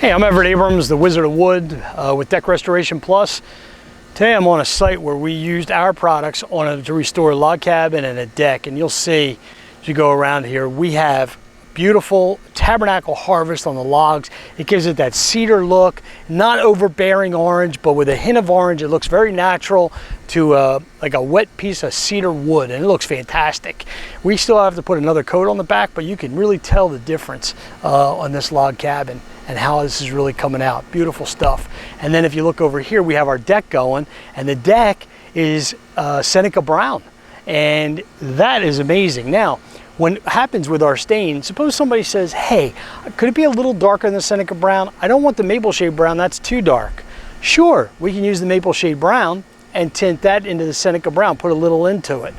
Hey, I'm Everett Abrams, the Wizard of Wood with Deck Restoration Plus. Today I'm on a site where we used our products to restore a log cabin and a deck, and you'll see as you go around here we have beautiful tabernacle harvest on the logs. It gives it that cedar look, not overbearing orange, but with a hint of orange. It looks very natural to like a wet piece of cedar wood, and it looks fantastic. We still have to put another coat on the back, but you can really tell the difference on this log cabin and how this is really coming out. Beautiful stuff. And then if you look over here, we have our deck going, and the deck is Seneca Brown, and that is amazing. Now, what happens with our stain, suppose somebody says, hey, could it be a little darker than the Seneca Brown? I don't want the maple shade brown, that's too dark. Sure, we can use the maple shade brown and tint that into the Seneca Brown, put a little into it.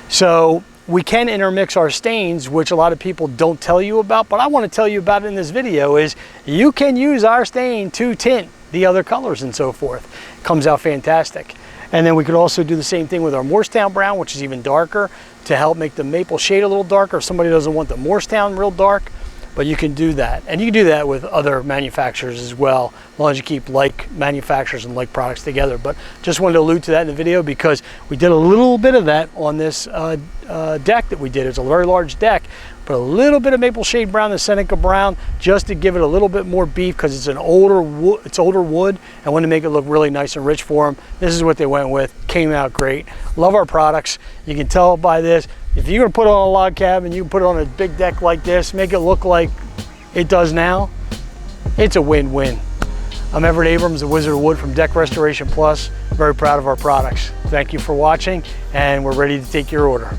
So we can intermix our stains, which a lot of people don't tell you about, but I want to tell you about it in this video, is you can use our stain to tint the other colors and so forth. It comes out fantastic. And then we could also do the same thing with our Morristown Brown, which is even darker, to help make the maple shade a little darker if somebody doesn't want the Morristown real dark. But you can do that. And you can do that with other manufacturers as well, as long as you keep like manufacturers and like products together. But just wanted to allude to that in the video because we did a little bit of that on this deck that we did. It's a very large deck. Put a little bit of maple shade brown and Seneca Brown just to give it a little bit more beef because it's an older wood. It's older wood, and wanted to make it look really nice and rich for them. This is what they went with. Came out great. Love our products. You can tell by this. If you're gonna put it on a log cabin, you can put it on a big deck like this, make it look like it does now. It's a win-win. I'm Everett Abrams, the Wizard of Wood from Deck Restoration Plus. Very proud of our products. Thank you for watching, and we're ready to take your order.